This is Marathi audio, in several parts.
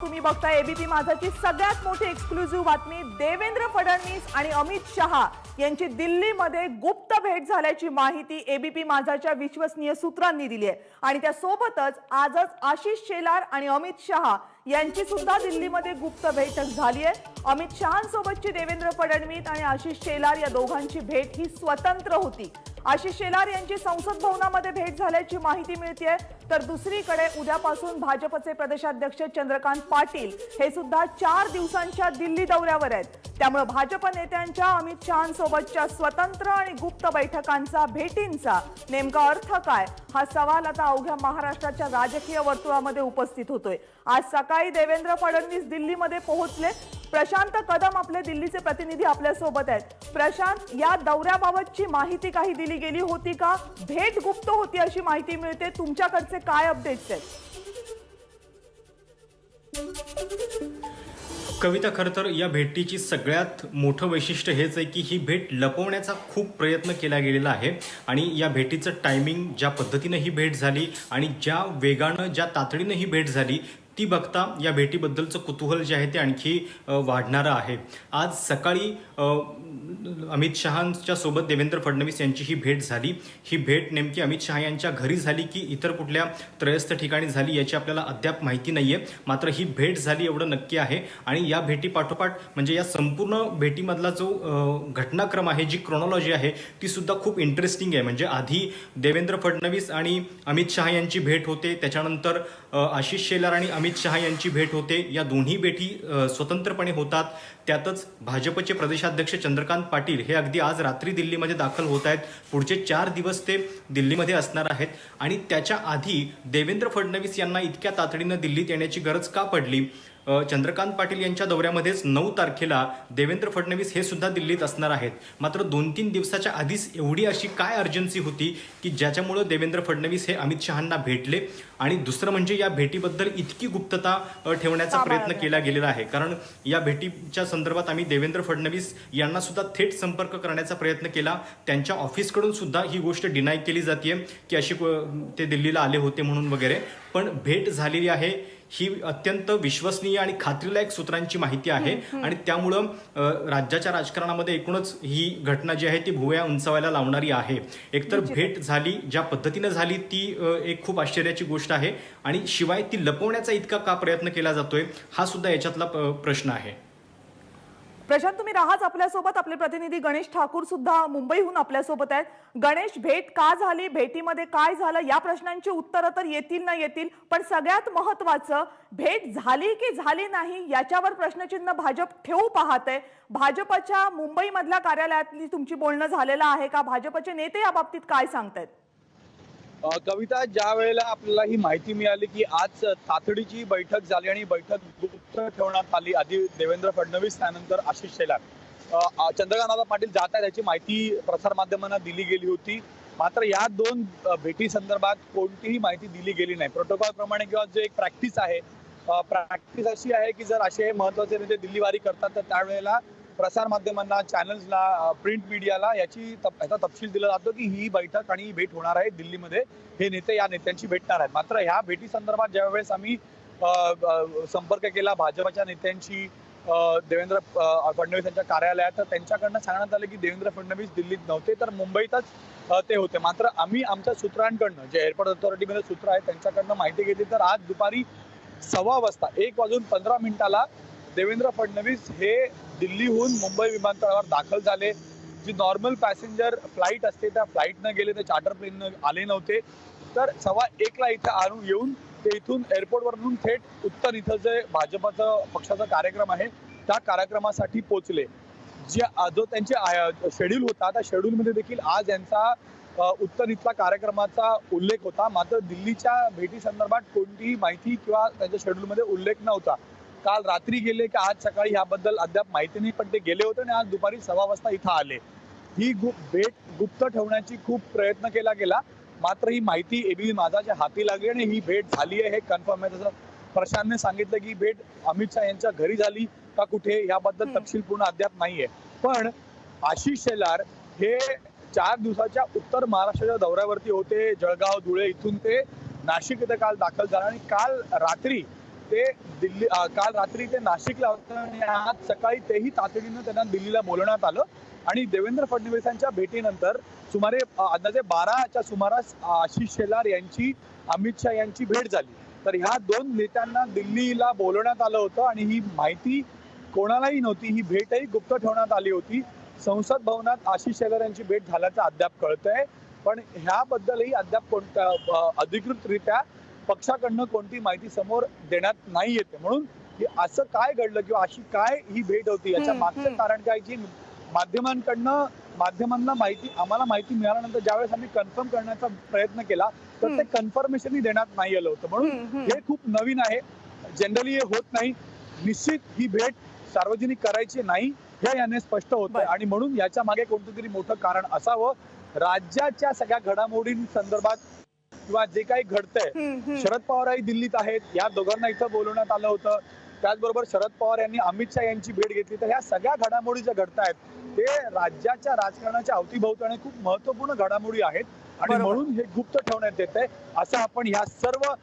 तुम्ही बघताय एबीपी माझाची सगळ्यात मोठी एक्सक्लुझिव्ह बातमी। देवेंद्र फडणवीस आणि अमित शहा यांची दिल्लीमध्ये गुप्त भेट झाल्याची माहिती एबीपी माझाच्या विश्वसनीय सूत्रांनी दिली आहे आणि त्या सोबतच आजच आशिष शेलार आणि अमित शहा यांची सुद्धा दिल्लीमध्ये गुप्त बैठक झाली आहे। अमित शहांसोबतची देवेंद्र फडणवीस आणि आशिष शेलार या दोघांची भेट ही स्वतंत्र होती। आशिष शेलार यांची संसद भवनामध्ये भेट झाल्याची माहिती मिळते, तर दुसरीकडे उद्यापासून भाजपचे प्रदेशाध्यक्ष चंद्रकांत पाटील हे सुद्धा 4 दिवसांच्या दिल्ली दौऱ्यावर आहेत। त्यामुळे भाजप नेत्यांच्या अमित शहांसोबतच्या स्वतंत्र आणि गुप्त बैठकांचा भेटींचा नेमका अर्थ काय हा सवाल आता अवघ्या महाराष्ट्राच्या राजकीय वर्तुळामध्ये उपस्थित होतोय। आज सकाळी देवेंद्र फडणवीस दिल्लीमध्ये पोहोचले। प्रशांत कदम आपले दिल्लीचे प्रतिनिधी आपल्या सोबत आहेत। प्रशांत, या दौऱ्याबाबतची माहिती काही दिली गेली होती का? भेट गुप्त होती अशी माहिती मिळते, तुमच्याकडचे काय अपडेट्स आहेत? कविता, खरं तर या भेटीची सगळ्यात मोठं वैशिष्ट्य हेच आहे की ही भेट लपवण्याचा खूप प्रयत्न केला गेलेला आहे आणि या भेटीचं टायमिंग, ज्या पद्धतीने ही भेट झाली आणि ज्या वेगानं, ज्या तातडीनं ही भेट झाली ती बघता या भेटीबद्दलचं कुतूहल जे आहे ते आणखी वाढणारं आहे। आज सकाळी अमित शहांच्या सोबत देवेंद्र फडणवीस यांची ही भेट झाली। ही भेट नेमकी अमित शहा यांच्या घरी झाली की इतर कुठल्या त्रयस्थ ठिकाणी झाली याची आपल्याला अद्याप माहिती नाहीये, मात्र ही भेट झाली एवढं नक्की आहे। आणि या भेटीपाठोपाठ म्हणजे या संपूर्ण भेटीमधला जो घटनाक्रम आहे, जी क्रोनॉलॉजी आहे ती सुद्धा खूप इंटरेस्टिंग आहे। म्हणजे आधी देवेंद्र फडणवीस आणि अमित शहा यांची भेट होते, त्याच्यानंतर आशिष शेलार आणि अमित शहा यांची भेट होते। या दोन्ही भेटी स्वतंत्रपणे होतात। त्यातच भाजपचे प्रदेशाध्यक्ष चंद्रकांत पाटील हे अगदी आज रात्री दिल्लीमध्ये दाखल होत आहेत। पुढचे 4 दिवस ते दिल्लीमध्ये असणार आहेत आणि त्याच्या आधी देवेंद्र फडणवीस यांना इतक्या तातडीनं दिल्लीत येण्याची गरज का पडली? चंद्रकांत पाटील यांच्या दौऱ्यामध्येच 9 तारखेला देवेंद्र फडणवीस हे सुद्धा दिल्लीत असणार आहेत, मात्र 2-3 दिवसाच्या आधीच एवढी अशी काय अर्जन्सी होती की ज्याच्यामुळे देवेंद्र फडणवीस हे अमित शहांना भेटले? आणि दुसरं म्हणजे या भेटीबद्दल इतकी गुप्तता ठेवण्याचा प्रयत्न केला गेलेला आहे, कारण या भेटीच्या संदर्भात आम्ही देवेंद्र फडणवीस यांना सुद्धा थेट संपर्क करण्याचा प्रयत्न केला। त्यांच्या ऑफिसकडून सुद्धा ही गोष्ट डिनाय केली जाते की अशी ते दिल्लीला आले होते म्हणून वगैरे, पण भेट झालेली आहे ही अत्यंत विश्वसनीय आणि खात्रीलायक सूत्रांची माहिती आहे आणि त्यामुळं राज्याच्या राजकारणामध्ये एकूणच ही घटना जी आहे ती भुवया उंचावायला लावणारी आहे। एकतर भेट झाली, ज्या पद्धतीने झाली ती एक खूप आश्चर्याची गोष्ट आहे आणि शिवाय ती लपवण्याचा इतका का प्रयत्न केला जातोय हा सुद्धा याच्यातला प्रश्न आहे। प्रशांत, तुम्ही राहाच आपल्यासोबत, आपले प्रतिनिधी गणेश ठाकूर सुद्धा मुंबईहून आपल्यासोबत आहेत। गणेश, भेट का झाली, भेटीमध्ये काय झालं, या प्रश्नांची उत्तरं तर येतील ना येतील, पण सगळ्यात महत्त्वाचं भेट झाली की झाली नाही याच्यावर प्रश्नचिन्ह भाजप ठेवू पाहते। भाजपच्या मुंबईमधल्या कार्यालयातली तुमची बोलणं झालेलं आहे का? भाजपचे नेते या बाबतीत काय सांगतायत? कविता, ज्या वेळेला आपल्याला ही माहिती मिळाली की आज तातडीची बैठक झाली आणि बैठक गुप्त ठेवण्यात आली, आधी देवेंद्र फडणवीस त्यानंतर आशिष शेलार, चंद्रकांत पाटील जात आहेत याची माहिती प्रसारमाध्यमांना दिली गेली होती, मात्र या 2 भेटी संदर्भात कोणतीही माहिती दिली गेली नाही। प्रोटोकॉल प्रमाणे किंवा जो एक प्रॅक्टिस आहे, प्रॅक्टिस अशी आहे की जर असे महत्त्वाचे नेते दिल्लीवारी करतात तर त्यावेळेला प्रसार माध्यमांना, चॅनल्सला, प्रिंट मीडियाला याचा तपशील दिला जातो की ही बैठक आणि ही भेट होणार आहे दिल्लीमध्ये, हे नेते या नेत्यांशी भेटणार आहेत। मात्र ह्या भेटी संदर्भात ज्यावेळेस आम्ही संपर्क केला भाजपच्या नेत्यांशी देवेंद्र फडणवीस यांच्या कार्यालयात, तर त्यांच्याकडनं सांगण्यात आलं की देवेंद्र फडणवीस दिल्लीत नव्हते तर मुंबईतच ते होते। मात्र आम्ही आमच्या सूत्रांकडनं, जे एअरपोर्ट अथॉरिटीमध्ये सूत्र आहेत त्यांच्याकडनं माहिती घेतली तर आज दुपारी 1:15 वाजता 1:15 देवेंद्र फडणवीस हे दिल्लीहून मुंबई विमानतळावर दाखल झाले। जी नॉर्मल पॅसेंजर फ्लाईट असते त्या फ्लाईटनं गेले, ते चार्टर प्लेननं आले नव्हते, तर 1:15 इथं येऊन ते इथून एअरपोर्टवरून थेट उत्तर इथं जे भाजपचं पक्षाचा कार्यक्रम आहे त्या कार्यक्रमासाठी पोहोचले। जो त्यांचे शेड्यूल होता त्या शेड्यूलमध्ये देखील आज यांचा उत्तर इथला कार्यक्रमाचा उल्लेख होता, मात्र दिल्लीच्या भेटी संदर्भात कोणतीही माहिती किंवा त्यांच्या शेड्यूलमध्ये उल्लेख नव्हता। काल रात्री गेले की आज सकाळी याबद्दल अद्याप माहिती नाही, पण ते गेले होते आणि आज दुपारी 1:15 वाजता इथं आले। ही भेट गुप्त ठेवण्याची खूप प्रयत्न केला गेला, मात्र ही माहिती एबीपी माझाच्या हाती लागली आणि ही भेट झाली आहे हे कन्फर्म आहे। तसं प्रशांतने सांगितलं की भेट अमित शहा यांच्या घरी झाली का कुठे याबद्दल तपशील पूर्ण अद्याप नाहीये। पण आशिष शेलार हे 4 दिवसाच्या उत्तर महाराष्ट्राच्या दौऱ्यावरती होते। जळगाव, धुळे इथून ते नाशिक इथे काल दाखल झाला आणि काल रात्री ते दिल्ली काल रात्री ते नाशिकला होतं आणि आज सकाळी तेही तातडीनं त्यांना दिल्लीला बोलवण्यात आलं आणि देवेंद्र फडणवीसांच्या भेटीनंतर सुमारे अंदाजे 12च्या सुमारास आशिष शेलार यांची अमित शहा यांची भेट झाली. तर ह्या दोन नेत्यांना दिल्लीला बोलवण्यात आलं होतं आणि ही माहिती कोणालाही नव्हती. ही भेटही गुप्त ठेवण्यात आली होती. संसद भवनात आशिष शेलार यांची भेट झाल्याचं अद्याप कळतंय, पण ह्याबद्दलही अद्याप कोणत्या अधिकृतरित्या पक्षाकडनं कोणती माहिती समोर देण्यात नाही येते. म्हणून असं काय घडलं किंवा अशी काय ही भेट होती याच्या मागचं कारण काय, की माध्यमांना आम्हाला माहिती मिळाल्यानंतर ज्यावेळेस आम्ही कन्फर्म करण्याचा प्रयत्न केला तर ते कन्फर्मेशनही देण्यात नाही आलं होतं. म्हणून हे खूप नवीन आहे. जनरली हे होत नाही. निश्चित ही भेट सार्वजनिक करायची नाही हे याने स्पष्ट होतंय आणि म्हणून याच्या मागे कोणतं तरी मोठं कारण असावं. राज्याच्या सगळ्या घडामोडींसंदर्भात किंवा जे काही घडतंय, शरद पवारही दिल्लीत आहेत, या दोघांना इथं बोलवण्यात आलं होतं. त्याचबरोबर शरद पवार यांनी अमित शहा यांची भेट घेतली. तर ह्या सगळ्या घडामोडी ज्या घडतायत ते राज्याच्या राजकारणाच्या अवतीभोवताने खूप महत्वपूर्ण घडामोडी आहेत आणि म्हणून हे गुप्त ठेवण्यात येत आहे असं आपण ह्या सर्व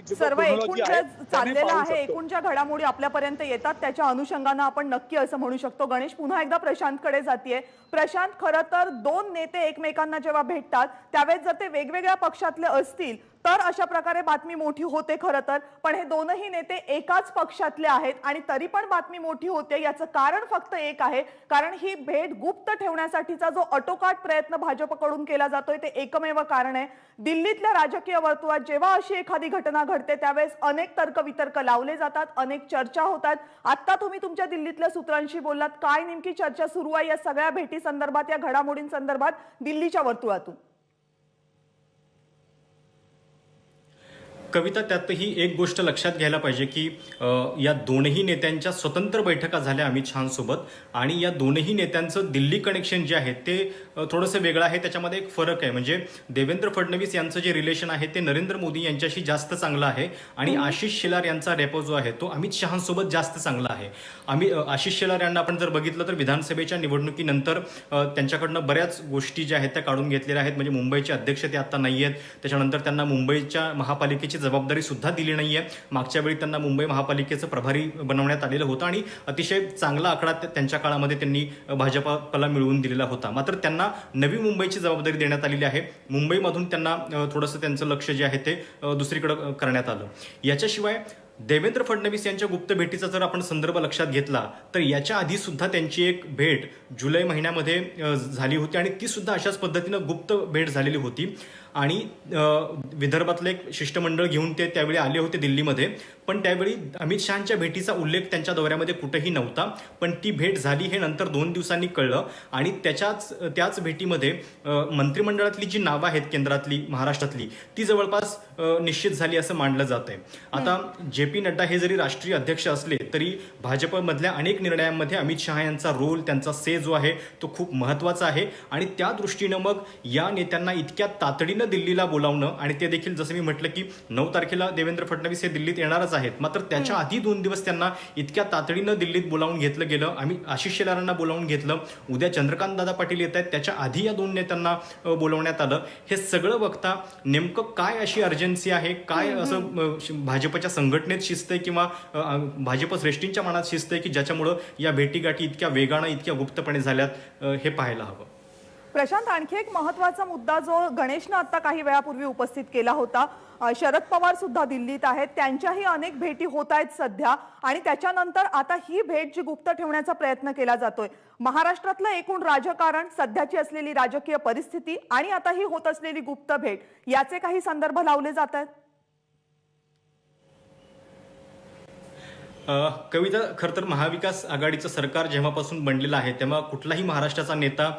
सर्व एकूण जे चाललेलं आहे, एकूण ज्या घडामोडी आपल्यापर्यंत येतात त्याच्या अनुषंगानं आपण नक्की असं म्हणू शकतो. गणेश, पुन्हा एकदा प्रशांतकडे जातीये. प्रशांत, खरं तर दोन नेते एकमेकांना जेव्हा भेटतात त्यावेळेस जर ते वेगवेगळ्या पक्षातले असतील तर अशा प्रकारे बातमी मोठी होते खरं तर, पण हे दोनही नेते एकाच पक्षातले आहेत आणि तरी पण बातमी मोठी होते. याचं कारण फक्त एक आहे, कारण ही भेट गुप्त ठेवण्यासाठीचा जो अटोकाट प्रयत्न भाजपकडून केला जातोय ते एकमेव कारण आहे. दिल्लीतल्या राजकीय वर्तुळात जेव्हा अशी एखादी घटना घडते त्यावेळेस अनेक तर्कवितर्क लावले जातात, अनेक चर्चा होतात. आता तुम्ही तुमच्या दिल्लीतल्या सूत्रांशी बोललात, काय नेमकी चर्चा सुरू आहे या सगळ्या भेटी संदर्भात, या घडामोडींसंदर्भात दिल्लीच्या वर्तुळातून? कविता, त्यातही एक गोष्ट लक्षात घ्यायला पाहिजे की या दोनही नेत्यांच्या स्वतंत्र बैठका झाल्या अमित शहांसोबत आणि या दोनही नेत्यांचं दिल्ली कनेक्शन जे आहे ते थोडंसं वेगळं आहे. त्याच्यामध्ये एक फरक आहे, म्हणजे देवेंद्र फडणवीस यांचं जे रिलेशन आहे ते नरेंद्र मोदी यांच्याशी जास्त चांगलं आहे आणि आशिष शेलार यांचा रेपो जो आहे तो अमित शहांसोबत जास्त चांगला आहे. आशिष शेलार यांना आपण जर बघितलं तर विधानसभेच्या निवडणुकीनंतर त्यांच्याकडनं बऱ्याच गोष्टी ज्या आहेत त्या काढून घेतलेल्या आहेत. म्हणजे मुंबईचे अध्यक्ष ते आता नाही आहेत. त्याच्यानंतर त्यांना मुंबईच्या महापालिकेची जबाबदारी सुद्धा दिली नाहीये. मागच्या वेळी त्यांना मुंबई महापालिकेचं प्रभारी बनवण्यात आलेलं होतं आणि अतिशय चांगला आकडा त्यांच्या काळामध्ये त्यांनी भाजपला मिळवून दिलेला होता. मात्र त्यांना नवी मुंबईची जबाबदारी देण्यात आलेली आहे. मुंबईमधून त्यांना थोडंसं त्यांचं लक्ष जे आहे ते दुसरीकडे करण्यात आलं. याच्याशिवाय देवेंद्र फडणवीस यांच्या गुप्त भेटीचा जर आपण संदर्भ लक्षात घेतला तर याच्या आधी सुद्धा त्यांची एक भेट जुलै महिन्यामध्ये झाली होती आणि ती सुद्धा अशाच पद्धतीनं गुप्त भेट झालेली होती आणि विदर्भातलं एक शिष्टमंडळ घेऊन ते त्यावेळी आले होते दिल्लीमध्ये. पण त्यावेळी अमित शहांच्या भेटीचा उल्लेख त्यांच्या दौऱ्यामध्ये कुठेही नव्हता. पण ती भेट झाली हे नंतर 2 दिवसांनी कळलं आणि त्याच भेटीमध्ये मंत्रिमंडळातली जी नावं आहेत केंद्रातली, महाराष्ट्रातली, ती जवळपास निश्चित झाली असं मानलं जात आहे. आता JP नड्डा हे जरी राष्ट्रीय अध्यक्ष असले तरी भाजपमधल्या अनेक निर्णयांमध्ये अमित शहा यांचा रोल, त्यांचा से जो आहे तो खूप महत्त्वाचा आहे आणि त्या दृष्टीनं मग या नेत्यांना इतक्या तातडीनं दिल्लीला बोलावणं आणि ते देखील जसं मी म्हटलं की 9 तारखेला देवेंद्र फडणवीस हे दिल्लीत येणारच आहेत. मात्र त्याच्या आधी 2 दिवस त्यांना इतक्या तातडीनं दिल्लीत बोलावून घेतलं गेलं. आम्ही आशिष शेलारांना बोलावून घेतलं. उद्या चंद्रकांत दादा पाटील येत आहेत, त्याच्या आधी या 2 नेत्यांना बोलवण्यात आलं. हे सगळं बघता नेमकं काय अशी अर्जन्सी आहे, काय असं भाजपच्या संघटनेत शिस्त आहे किंवा भाजप श्रेष्ठींच्या मनात शिस्त आहे की ज्याच्यामुळं या भेटीगाठी इतक्या वेगानं, इतक्या गुप्तपणे झाल्यात हे पाहायला हवं. प्रशांत, आणखी एक महत्त्वाचा मुद्दा जो गणेशनं आता काही वेळापूर्वी उपस्थित केला होता, शरद पवार सुद्धा दिल्लीत आहेत, त्यांच्याही अनेक भेटी होत आहेत सध्या आणि त्याच्यानंतर आता ही भेट जी गुप्त ठेवण्याचा प्रयत्न केला जातोय. महाराष्ट्रातलं एकूण राजकारण, सध्याची असलेली राजकीय परिस्थिती आणि आता ही होत असलेली गुप्त भेट याचे काही संदर्भ लावले जात आहेत? कविता, खरं तर महाविकास आघाडीचं सरकार जेव्हापासून बनलेलं आहे तेव्हा कुठलाही महाराष्ट्राचा नेता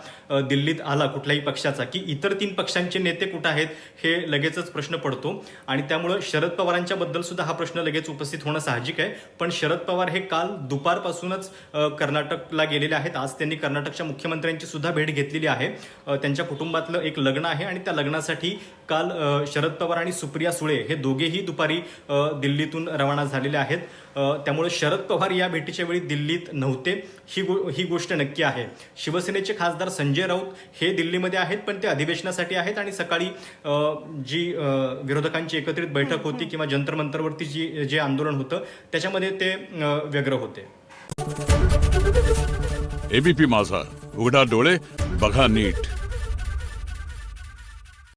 दिल्लीत आला कुठल्याही पक्षाचा की इतर 3 पक्षांचे नेते कुठे आहेत हे लगेचच प्रश्न पडतो आणि त्यामुळं शरद पवारांच्या बद्दल सुद्धा हा प्रश्न लगेच उपस्थित होणं साहजिक आहे. पण शरद पवार हे काल दुपारपासूनच कर्नाटकला गेलेले आहेत. आज त्यांनी कर्नाटकच्या मुख्यमंत्र्यांची सुद्धा भेट घेतलेली आहे. त्यांच्या कुटुंबातलं एक लग्न आहे आणि त्या लग्नासाठी काल शरद पवार आणि सुप्रिया सुळे हे दोघेही दुपारी दिल्लीतून रवाना झालेले आहेत. त्यामुळे शरद पवार या भेटीच्या वेळी दिल्लीत नव्हते ही गोष्ट नक्की आहे. शिवसेनेचे खासदार संजय राऊत हे दिल्लीमध्ये आहेत, पण ते अधिवेशनासाठी आहेत आणि सकाळी जी विरोधकांची एकत्रित बैठक होती किंवा जंतर मंतरवरती जे आंदोलन होतं त्याच्यामध्ये ते व्यग्र होते. एबीपी माझा, उघडा डोळे बघा नीट.